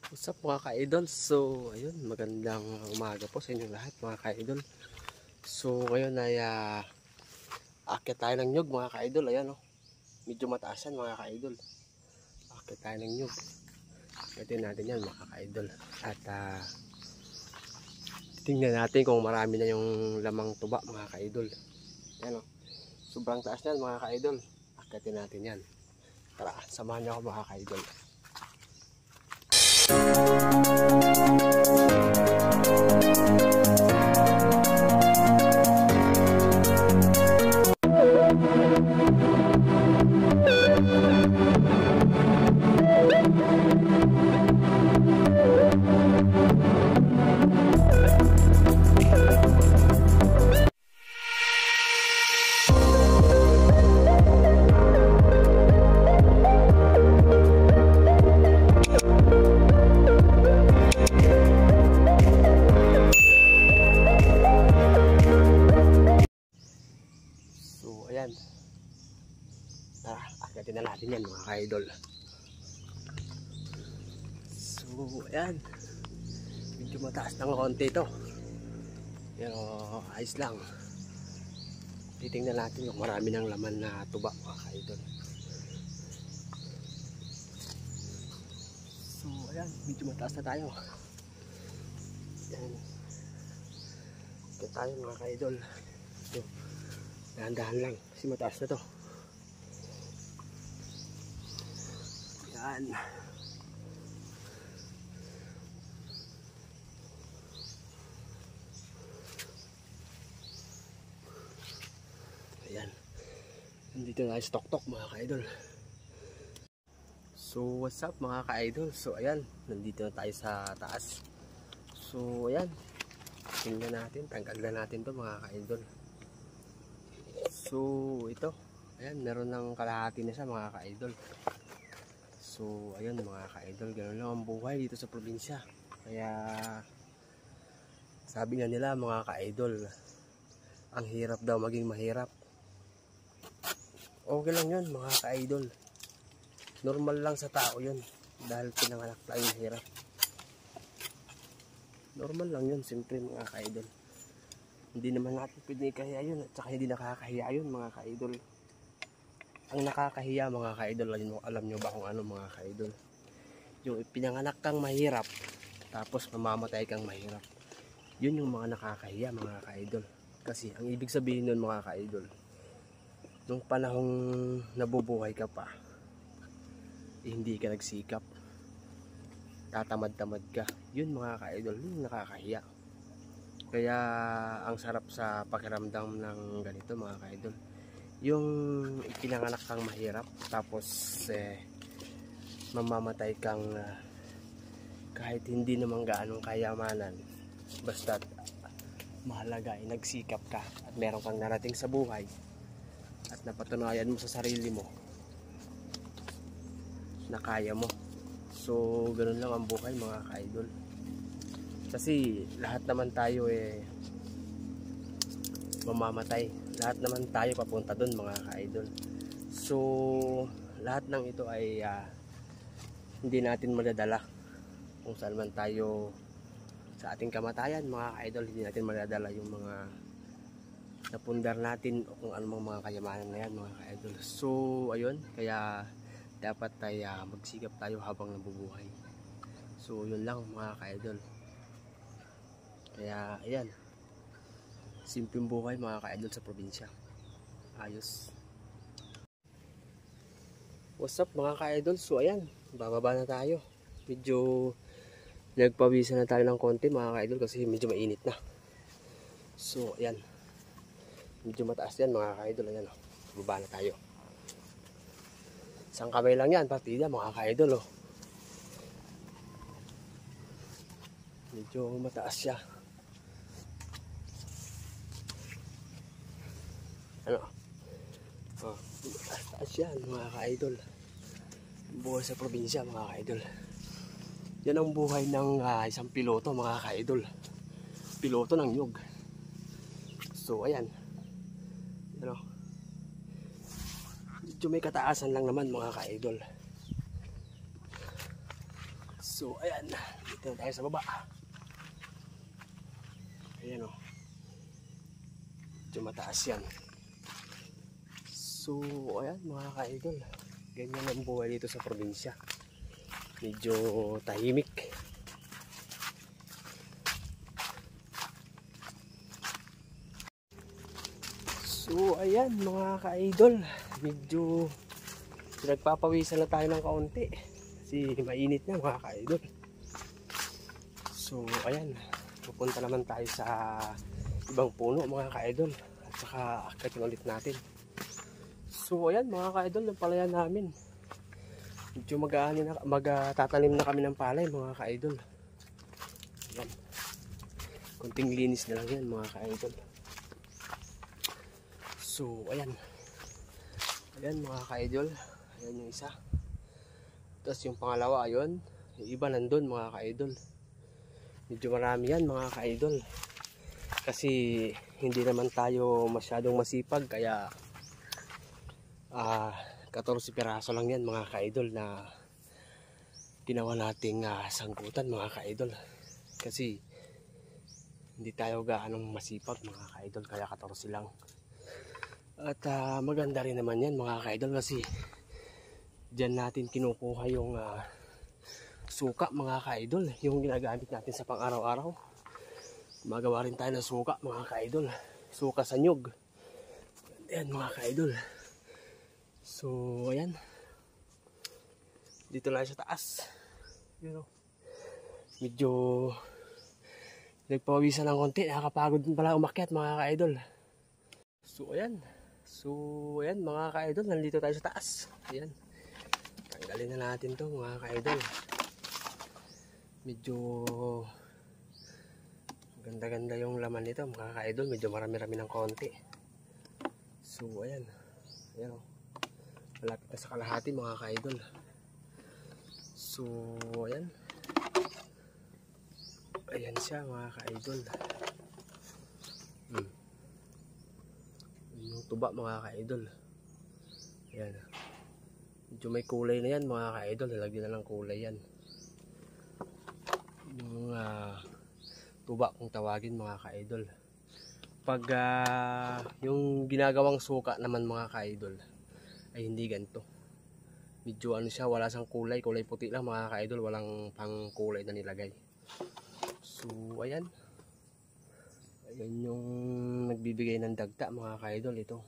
What's up mga ka-idol? So, ayun, magandang umaga po sa inyo lahat mga ka-idol. So, ngayon ay aakyat tayo ng nyug mga ka-idol. Ayan oh, medyo mataasan mga ka-idol. Aakyat tayo ng nyug. Aakyatin natin yan mga ka-idol. At tingnan natin kung marami na yung lamang tuba mga ka-idol. Ayan oh, sobrang taas yan mga ka-idol. Aakyatin natin yan. Tara, samahan niyo ako mga ka-idol. Ayan. Tara, akyatin na natin yan mga ka-idol. So, ayan. Medyo mataas ng konti ito. Pero, ayos lang. Titingnan natin kung marami ng laman na tuba mga ka-idol. So, ayan. Medyo mataas na tayo. Ayan. Akyatin tayo mga ka-idol. So, dahan-dahan lang kasi mataas na to. Yan. Ayan. Nandito na sa tok-tok mga ka-idol. So what's up mga ka-idol? So ayan, nandito na tayo sa taas. So ayan, tingnan natin, tanggal na natin to mga ka-idol. So ito, ayan, meron ng kalahati na siya mga ka-idol. So ayun mga ka-idol, ganoon lang ang buhay dito sa probinsya. Kaya sabi nga nila mga ka-idol, ang hirap daw maging mahirap. Okay lang yun mga ka-idol. Normal lang sa tao yun, dahil pinanganak tayo mahirap. Normal lang yun, simple mga ka-idol. Hindi naman natin pwede kahiya yun, at saka hindi nakakahiya yun mga ka-idol. Ang nakakahiya mga ka-idol, alam nyo ba kung ano mga ka-idol? Yung pinanganak kang mahirap, tapos mamamatay kang mahirap. Yun yung mga nakakahiya mga ka-idol. Kasi ang ibig sabihin nun mga ka-idol, nung panahong nabubuhay ka pa, hindi ka nagsikap, tatamad-tamad ka. Yun mga ka-idol, yun nakakahiya. Kaya ang sarap sa pakiramdam ng ganito mga ka-idol, yung ipinanganak kang mahirap tapos mamamatay kang kahit hindi naman gaanong kayamanan, basta mahalaga ay nagsikap ka at meron kang narating sa buhay at napatunayan mo sa sarili mo na kaya mo. So ganun lang ang buhay mga ka-idol. Kasi lahat naman tayo mamamatay. Lahat naman tayo papunta doon mga ka-idol. So lahat ng ito ay hindi natin madadala kung saan man tayo sa ating kamatayan mga ka-idol. Hindi natin madadala yung mga napundar natin o kung anong mga kayamanan na yan mga ka-idol. So ayun, kaya dapat tayo magsikap tayo habang nabubuhay. So yun lang mga ka-idol. Kaya ayan, simpleng buhay mga ka-idol sa probinsya. Ayos. What's up mga ka-idol? So ayan, bababa na tayo. Medyo nagpawisan na tayo ng konti mga ka-idol kasi medyo mainit na. So ayan, medyo mataas yan mga ka-idol. Ayan o, bababa na tayo. Isang kamay lang yan, partida mga ka-idol o. Medyo mataas siya. Ano? Oh, taas yan mga ka-idol. Buhay sa probinsya mga ka-idol. Yan ang buhay ng isang piloto mga ka-idol. Piloto ng nyug. So ayan. Ano? Medyo may kataasan lang naman mga ka-idol. So ayan, dito tayo sa baba. Ayan o, medyo mataas yan. So ayan mga ka-idol, ganyan ang buhay dito sa probinsya. Medyo tahimik. So ayan mga ka-idol, medyo nagpapawisan na tayo ng kaunti kasi mainit na mga ka-idol. So ayan, pupunta naman tayo sa ibang puno mga ka-idol at saka akitin ulit natin. So ayan mga ka-idol, yung palayan namin medyo magtatanim na kami ng palay mga ka-idol. Ayan, kunting linis na lang yan mga ka-idol. So ayan, ayan mga ka-idol, ayan yung isa, tapos yung pangalawa ayun, yung iba nandun mga ka-idol. Medyo marami yan mga ka-idol kasi hindi naman tayo masyadong masipag, kaya 14 piraso lang yan mga ka-idol na ginawa nating sangkutan mga ka-idol, kasi hindi tayo gaanong masipag mga ka-idol, kaya 14 lang. At maganda rin naman yan mga ka-idol kasi dyan natin kinukuha yung suka mga ka-idol, yung ginagamit natin sa pang araw-araw. Magawa rin tayo ng suka mga ka-idol, suka sa nyug. Ayan mga ka-idol. So ayan, dito lang sa taas. Medyo nagpawisan ng konti, nakakapagod din pala umakyat mga ka-idol. So ayan mga ka-idol, nandito tayo sa taas. Ayan, tanggalin na natin to mga ka-idol. Medyo ganda-ganda yung laman nito mga ka-idol, medyo marami-rami ng konti. So ayan, ayan o, malapit na sa kalahati mga ka-idol. So ayan, ayan siya mga ka-idol. Yung tuba mga ka-idol. Ayan, medyo may kulay na yan mga ka-idol, lalagyan na lang kulay yan. Yung tuba kung tawagin mga ka-idol. Pag yung ginagawang suka naman mga ka-idol ay hindi ganito. Medyo ano siya, wala siyang kulay, kulay puti lang mga ka-idol, walang pang kulay na nilagay. So ayan, ayan yung nagbibigay ng dagta mga ka-idol ito.